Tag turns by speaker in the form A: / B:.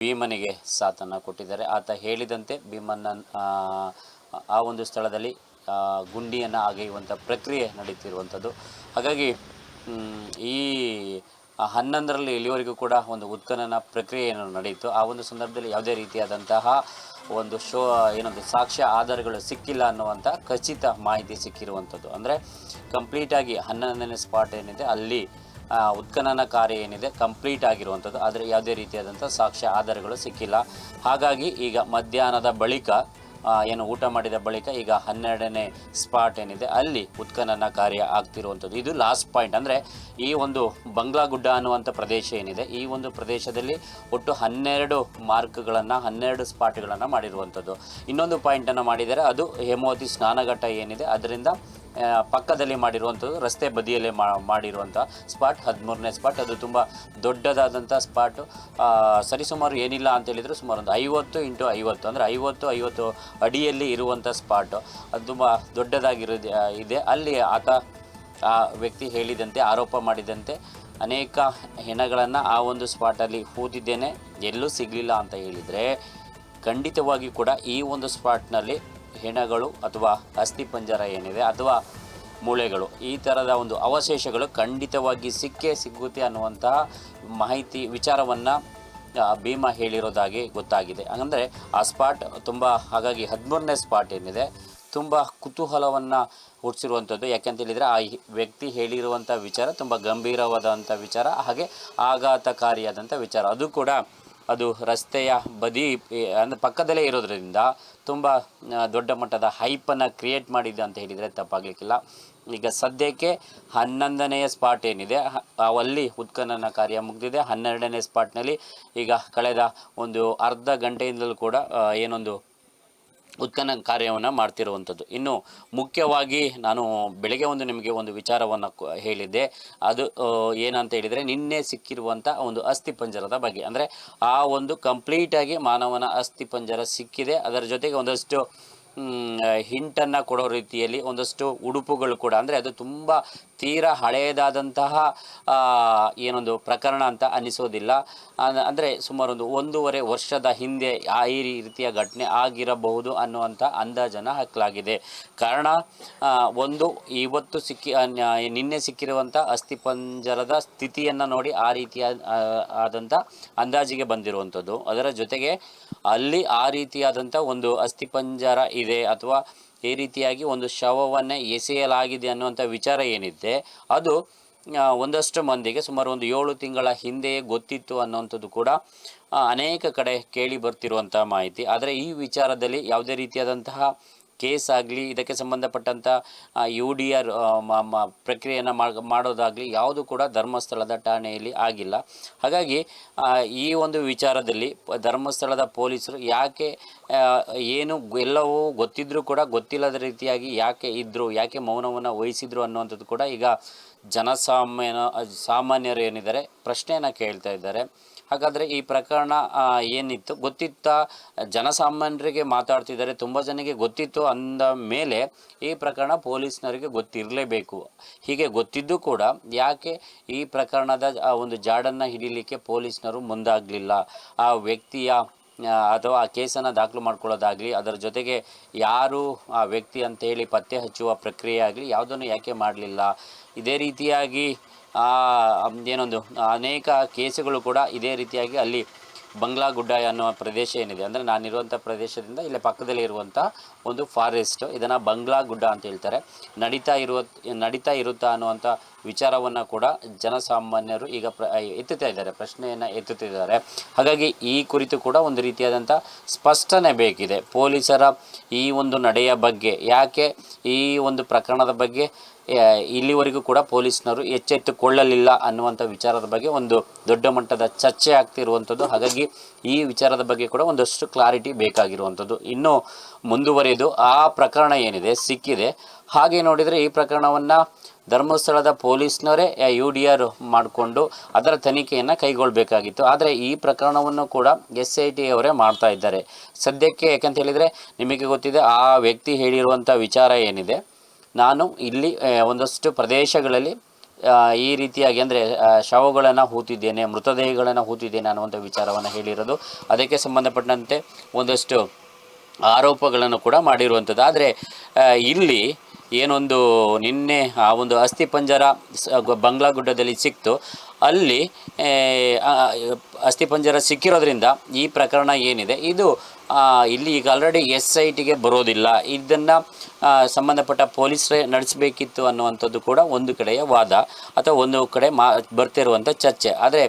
A: ಭೀಮನಿಗೆ ಸಾಥನ್ನು ಕೊಟ್ಟಿದ್ದಾರೆ. ಆತ ಹೇಳಿದಂತೆ ಭೀಮನ್ನ ಆ ಒಂದು ಸ್ಥಳದಲ್ಲಿ ಗುಂಡಿಯನ್ನು ಅಗೆಯುವಂಥ ಪ್ರಕ್ರಿಯೆ ನಡೀತಿರುವಂಥದ್ದು. ಹಾಗಾಗಿ ಈ 11ರಲ್ಲಿ ಇಲ್ಲಿವರೆಗೂ ಕೂಡ ಒಂದು ಉತ್ಖನನ ಪ್ರಕ್ರಿಯೆಯನ್ನು ನಡೆಯಿತು. ಆ ಒಂದು ಸಂದರ್ಭದಲ್ಲಿ ಯಾವುದೇ ರೀತಿಯಾದಂತಹ ಒಂದು ಏನೊಂದು ಸಾಕ್ಷ್ಯ ಆಧಾರಗಳು ಸಿಕ್ಕಿಲ್ಲ ಅನ್ನುವಂಥ ಖಚಿತ ಮಾಹಿತಿ ಸಿಕ್ಕಿರುವಂಥದ್ದು. ಅಂದರೆ ಕಂಪ್ಲೀಟಾಗಿ 11ನೇ ಸ್ಪಾಟ್ ಏನಿದೆ ಅಲ್ಲಿ ಉತ್ಖನನ ಕಾರ್ಯ ಏನಿದೆ ಕಂಪ್ಲೀಟ್ ಆಗಿರುವಂಥದ್ದು. ಆದರೆ ಯಾವುದೇ ರೀತಿಯಾದಂಥ ಸಾಕ್ಷ್ಯ ಆಧಾರಗಳು ಸಿಕ್ಕಿಲ್ಲ. ಹಾಗಾಗಿ ಈಗ ಮಧ್ಯಾಹ್ನದ ಬಳಿಕ ಏನು ಊಟ ಮಾಡಿದ ಬಳಿಕ ಈಗ 12ನೇ ಸ್ಪಾಟ್ ಏನಿದೆ ಅಲ್ಲಿ ಉತ್ಖನನ ಕಾರ್ಯ ಆಗ್ತಿರುವಂಥದ್ದು. ಇದು ಲಾಸ್ಟ್ ಪಾಯಿಂಟ್. ಅಂದರೆ ಈ ಒಂದು ಬಂಗ್ಲಾಗುಡ್ಡ ಅನ್ನುವಂಥ ಪ್ರದೇಶ ಏನಿದೆ, ಈ ಒಂದು ಪ್ರದೇಶದಲ್ಲಿ ಒಟ್ಟು 12 ಮಾರ್ಕ್ಗಳನ್ನು 12 ಸ್ಪಾಟ್ಗಳನ್ನು ಮಾಡಿರುವಂಥದ್ದು. ಇನ್ನೊಂದು ಪಾಯಿಂಟನ್ನು ಮಾಡಿದರೆ ಅದು ಹೇಮಾವತಿ ಸ್ನಾನಘಟ್ಟ ಏನಿದೆ ಅದರಿಂದ ಪಕ್ಕದಲ್ಲಿ ಮಾಡಿರುವಂಥದ್ದು, ರಸ್ತೆ ಬದಿಯಲ್ಲೇ ಮಾಡಿರುವಂಥ ಸ್ಪಾಟ್ 13ನೇ ಸ್ಪಾಟ್. ಅದು ತುಂಬ ದೊಡ್ಡದಾದಂಥ ಸ್ಪಾಟು. ಸರಿಸುಮಾರು ಏನಿಲ್ಲ ಅಂತ ಹೇಳಿದರೆ ಸುಮಾರು ಒಂದು 50 × 50 ಅಂದರೆ 50 ಅಡಿಯಲ್ಲಿ ಇರುವಂಥ ಸ್ಪಾಟು. ಅದು ತುಂಬ ಇದೆ. ಅಲ್ಲಿ ಆ ವ್ಯಕ್ತಿ ಹೇಳಿದಂತೆ, ಆರೋಪ ಮಾಡಿದಂತೆ ಅನೇಕ ಹೆಣಗಳನ್ನು ಆ ಒಂದು ಸ್ಪಾಟಲ್ಲಿ ಹೂದಿದ್ದೇನೆ, ಎಲ್ಲೂ ಸಿಗಲಿಲ್ಲ ಅಂತ ಹೇಳಿದರೆ ಖಂಡಿತವಾಗಿ ಕೂಡ ಈ ಒಂದು ಸ್ಪಾಟ್ನಲ್ಲಿ ಹೆಣಗಳು ಅಥವಾ ಅಸ್ಥಿಪಂಜರ ಏನಿದೆ ಅಥವಾ ಮೂಳೆಗಳು, ಈ ಥರದ ಒಂದು ಅವಶೇಷಗಳು ಖಂಡಿತವಾಗಿ ಸಿಗುತ್ತೆ ಅನ್ನುವಂತಹ ಮಾಹಿತಿ ವಿಚಾರವನ್ನು ಭೀಮ ಹೇಳಿರೋದಾಗಿ ಗೊತ್ತಾಗಿದೆ. ಅಂದರೆ ಆ ಸ್ಪಾಟ್ ತುಂಬ, ಹಾಗಾಗಿ 13ನೇ ಸ್ಪಾಟ್ ಏನಿದೆ ತುಂಬ ಕುತೂಹಲವನ್ನು ಹುಟ್ಟಿಸಿರುವಂಥದ್ದು. ಯಾಕೆಂತ ಹೇಳಿದರೆ ಆ ವ್ಯಕ್ತಿ ಹೇಳಿರುವಂಥ ವಿಚಾರ ತುಂಬ ಗಂಭೀರವಾದಂಥ ವಿಚಾರ, ಹಾಗೆ ಆಘಾತಕಾರಿಯಾದಂಥ ವಿಚಾರ. ಅದು ಕೂಡ ಅದು ರಸ್ತೆಯ ಬದಿ ಅಂದರೆ ಪಕ್ಕದಲ್ಲೇ ಇರೋದ್ರಿಂದ ತುಂಬ ದೊಡ್ಡ ಮಟ್ಟದ ಹೈಪನ್ನು ಕ್ರಿಯೇಟ್ ಮಾಡಿದೆ ಅಂತ ಹೇಳಿದರೆ ತಪ್ಪಾಗಲಿಕ್ಕಿಲ್ಲ. ಈಗ ಸದ್ಯಕ್ಕೆ 11ನೇ ಸ್ಪಾಟ್ ಏನಿದೆ ಅಲ್ಲಿ ಉತ್ಖನನ ಕಾರ್ಯ ಮುಗಿದಿದೆ. 12ನೇ ಸ್ಪಾಟ್ನಲ್ಲಿ ಈಗ ಕಳೆದ ಒಂದು ಅರ್ಧ ಗಂಟೆಯಿಂದಲೂ ಕೂಡ ಏನೊಂದು ಉತ್ಖನನ ಕಾರ್ಯವನ್ನು ಮಾಡ್ತಿರುವಂಥದ್ದು. ಇನ್ನು ಮುಖ್ಯವಾಗಿ ನಾನು ಬೆಳಗ್ಗೆ ನಿಮಗೆ ಒಂದು ವಿಚಾರವನ್ನು ಹೇಳಿದ್ದೆ. ಅದು ಏನಂತ ಹೇಳಿದರೆ ನಿನ್ನೆ ಸಿಕ್ಕಿರುವಂಥ ಒಂದು ಅಸ್ಥಿಪಂಜರದ ಬಗ್ಗೆ. ಅಂದರೆ ಆ ಒಂದು ಕಂಪ್ಲೀಟಾಗಿ ಮಾನವನ ಅಸ್ಥಿಪಂಜರ ಸಿಕ್ಕಿದೆ. ಅದರ ಜೊತೆಗೆ ಒಂದಷ್ಟು ಹಿಂಟನ್ನು ಕೊಡೋ ರೀತಿಯಲ್ಲಿ ಒಂದಷ್ಟು ಉಡುಪುಗಳು ಕೂಡ, ಅಂದರೆ ಅದು ತುಂಬ ತೀರಾ ಹಳೆಯದಾದಂತಹ ಏನೊಂದು ಪ್ರಕರಣ ಅಂತ ಅನಿಸೋದಿಲ್ಲ. ಅಂದರೆ ಸುಮಾರು 1.5 ವರ್ಷದ ಹಿಂದೆ ಈ ರೀತಿಯ ಘಟನೆ ಆಗಿರಬಹುದು ಅನ್ನುವಂಥ ಅಂದಾಜನ್ನು ಹಾಕಲಾಗಿದೆ. ಕಾರಣ ಇವತ್ತು ನಿನ್ನೆ ಸಿಕ್ಕಿರುವಂಥ ಅಸ್ಥಿಪಂಜರದ ಸ್ಥಿತಿಯನ್ನು ನೋಡಿ ಆ ರೀತಿಯ ಆದಂಥ ಅಂದಾಜಿಗೆ ಬಂದಿರುವಂಥದ್ದು. ಅದರ ಜೊತೆಗೆ ಅಲ್ಲಿ ಆ ರೀತಿಯಾದಂಥ ಒಂದು ಅಸ್ಥಿಪಂಜರ ಇದೆ ಅಥವಾ ಈ ರೀತಿಯಾಗಿ ಒಂದು ಶವವನ್ನೇ ಎಸೆಯಲಾಗಿದೆ ಅನ್ನುವಂಥ ವಿಚಾರ ಏನಿದೆ ಅದು ಒಂದಷ್ಟು ಮಂದಿಗೆ ಸುಮಾರು 7 ತಿಂಗಳ ಹಿಂದೆಯೇ ಗೊತ್ತಿತ್ತು ಅನ್ನುವಂಥದ್ದು ಕೂಡ ಅನೇಕ ಕಡೆ ಕೇಳಿ ಬರ್ತಿರುವಂಥ ಮಾಹಿತಿ. ಆದರೆ ಈ ವಿಚಾರದಲ್ಲಿ ಯಾವುದೇ ರೀತಿಯಾದಂತಹ ಕೇಸ್ ಆಗಲಿ, ಇದಕ್ಕೆ ಸಂಬಂಧಪಟ್ಟಂಥ UDR ಪ್ರಕ್ರಿಯೆಯನ್ನು ಮಾಡೋದಾಗಲಿ ಯಾವುದು ಕೂಡ ಧರ್ಮಸ್ಥಳದ ಠಾಣೆಯಲ್ಲಿ ಆಗಿಲ್ಲ. ಹಾಗಾಗಿ ಈ ಒಂದು ವಿಚಾರದಲ್ಲಿ ಧರ್ಮಸ್ಥಳದ ಪೊಲೀಸರು ಯಾಕೆ ಏನು ಎಲ್ಲವೂ ಗೊತ್ತಿದ್ರೂ ಕೂಡ ಗೊತ್ತಿಲ್ಲದ ರೀತಿಯಾಗಿ ಯಾಕೆ ಮೌನವನ್ನು ವಹಿಸಿದ್ರು ಅನ್ನುವಂಥದ್ದು ಕೂಡ ಈಗ ಸಾಮಾನ್ಯರು ಏನಿದ್ದಾರೆ ಪ್ರಶ್ನೆಯನ್ನು ಕೇಳ್ತಾ ಇದ್ದಾರೆ. ಹಾಗಾದರೆ ಈ ಪ್ರಕರಣ ಏನಿತ್ತು ಗೊತ್ತಿತ್ತಾ? ಜನಸಾಮಾನ್ಯರಿಗೆ ಮಾತಾಡ್ತಿದ್ದಾರೆ, ತುಂಬ ಜನಕ್ಕೆ ಗೊತ್ತಿತ್ತು ಅಂದ ಮೇಲೆ ಈ ಪ್ರಕರಣ ಪೊಲೀಸ್ನವರಿಗೆ ಗೊತ್ತಿರಲೇಬೇಕು. ಹೀಗೆ ಗೊತ್ತಿದ್ದು ಕೂಡ ಯಾಕೆ ಈ ಪ್ರಕರಣದ ಒಂದು ಜಾಡನ್ನು ಹಿಡಿಯಲಿಕ್ಕೆ ಪೊಲೀಸ್ನವರು ಮುಂದಾಗಲಿಲ್ಲ? ಆ ವ್ಯಕ್ತಿಯ ಅಥವಾ ಆ ಕೇಸನ್ನು ದಾಖಲು ಮಾಡ್ಕೊಳ್ಳೋದಾಗಲಿ, ಅದರ ಜೊತೆಗೆ ಯಾರು ಆ ವ್ಯಕ್ತಿ ಅಂತೇಳಿ ಪತ್ತೆ ಹಚ್ಚುವ ಪ್ರಕ್ರಿಯೆ ಆಗಲಿ ಯಾವುದನ್ನು ಯಾಕೆ ಮಾಡಲಿಲ್ಲ? ಇದೇ ರೀತಿಯಾಗಿ ಏನೊಂದು ಅನೇಕ ಕೇಸುಗಳು ಕೂಡ ಇದೇ ರೀತಿಯಾಗಿ ಅಲ್ಲಿ ಬಂಗ್ಲಾಗುಡ್ಡ ಅನ್ನುವ ಪ್ರದೇಶ ಏನಿದೆ, ಅಂದರೆ ನಾನಿರುವಂಥ ಪ್ರದೇಶದಿಂದ ಇಲ್ಲೇ ಪಕ್ಕದಲ್ಲೇ ಇರುವಂಥ ಒಂದು ಫಾರೆಸ್ಟ್, ಇದನ್ನು ಬಂಗ್ಲಾಗುಡ್ಡ ಅಂತ ಹೇಳ್ತಾರೆ, ನಡೀತಾ ಇರುತ್ತಾ ಅನ್ನುವಂಥ ವಿಚಾರವನ್ನು ಕೂಡ ಜನಸಾಮಾನ್ಯರು ಈಗ ಪ್ರಶ್ನೆಯನ್ನು ಎತ್ತುತ್ತಿದ್ದಾರೆ. ಹಾಗಾಗಿ ಈ ಕುರಿತು ಕೂಡ ಒಂದು ರೀತಿಯಾದಂಥ ಸ್ಪಷ್ಟನೆ ಬೇಕಿದೆ ಪೊಲೀಸರ ಈ ಒಂದು ನಡೆಯ ಬಗ್ಗೆ. ಯಾಕೆ ಈ ಒಂದು ಪ್ರಕರಣದ ಬಗ್ಗೆ ಇಲ್ಲಿವರೆಗೂ ಕೂಡ ಪೊಲೀಸ್ನವರು ಎಚ್ಚೆತ್ತುಕೊಳ್ಳಲಿಲ್ಲ ಅನ್ನುವಂಥ ವಿಚಾರದ ಬಗ್ಗೆ ಒಂದು ದೊಡ್ಡ ಮಟ್ಟದ ಚರ್ಚೆ ಆಗ್ತಿರುವಂಥದ್ದು. ಹಾಗಾಗಿ ಈ ವಿಚಾರದ ಬಗ್ಗೆ ಕೂಡ ಒಂದಷ್ಟು ಕ್ಲಾರಿಟಿ ಬೇಕಾಗಿರುವಂಥದ್ದು. ಇನ್ನು ಮುಂದುವರೆದು ಆ ಪ್ರಕರಣ ಏನಿದೆ ಸಿಕ್ಕಿದೆ, ಹಾಗೆ ನೋಡಿದರೆ ಈ ಪ್ರಕರಣವನ್ನು ಧರ್ಮಸ್ಥಳದ ಪೊಲೀಸ್ನವರೇ UDR ಮಾಡಿಕೊಂಡು ಅದರ ತನಿಖೆಯನ್ನು ಕೈಗೊಳ್ಳಬೇಕಾಗಿತ್ತು. ಆದರೆ ಈ ಪ್ರಕರಣವನ್ನು ಕೂಡ SIT ಅವರೇ ಮಾಡ್ತಾ ಇದ್ದಾರೆ ಸದ್ಯಕ್ಕೆ. ಯಾಕಂತ ಹೇಳಿದರೆ ನಿಮಗೆ ಗೊತ್ತಿದೆ ಆ ವ್ಯಕ್ತಿ ಹೇಳಿರುವಂಥ ವಿಚಾರ ಏನಿದೆ, ನಾನು ಇಲ್ಲಿ ಒಂದಷ್ಟು ಪ್ರದೇಶಗಳಲ್ಲಿ ಈ ರೀತಿಯಾಗಿ ಅಂದರೆ ಶವಗಳನ್ನು ಹೂತಿದ್ದೇನೆ, ಮೃತದೇಹಗಳನ್ನು ಹೂತಿದ್ದೇನೆ ಅನ್ನುವಂಥ ವಿಚಾರವನ್ನು ಹೇಳಿರೋದು. ಅದಕ್ಕೆ ಸಂಬಂಧಪಟ್ಟಂತೆ ಒಂದಷ್ಟು ಆರೋಪಗಳನ್ನು ಕೂಡ ಮಾಡಿರುವಂಥದ್ದು. ಆದರೆ ಇಲ್ಲಿ ಏನೊಂದು ನಿನ್ನೆ ಆ ಒಂದು ಅಸ್ಥಿಪಂಜರ ಬಂಗ್ಲಾಗುಡ್ಡದಲ್ಲಿ ಸಿಕ್ತು, ಅಲ್ಲಿ ಅಸ್ಥಿಪಂಜರ ಸಿಕ್ಕಿರೋದ್ರಿಂದ ಈ ಪ್ರಕರಣ ಏನಿದೆ ಇದು ಇಲ್ಲಿ ಈಗ ಆಲ್ರೆಡಿ SITಗೆ ಬರೋದಿಲ್ಲ, ಇದನ್ನು ಸಂಬಂಧಪಟ್ಟ ಪೊಲೀಸರೇ ನಡೆಸಬೇಕಿತ್ತು ಅನ್ನುವಂಥದ್ದು ಕೂಡ ಒಂದು ಕಡೆಯ ವಾದ ಅಥವಾ ಒಂದು ಕಡೆ ಬರ್ತಿರುವಂಥ ಚರ್ಚೆ. ಆದರೆ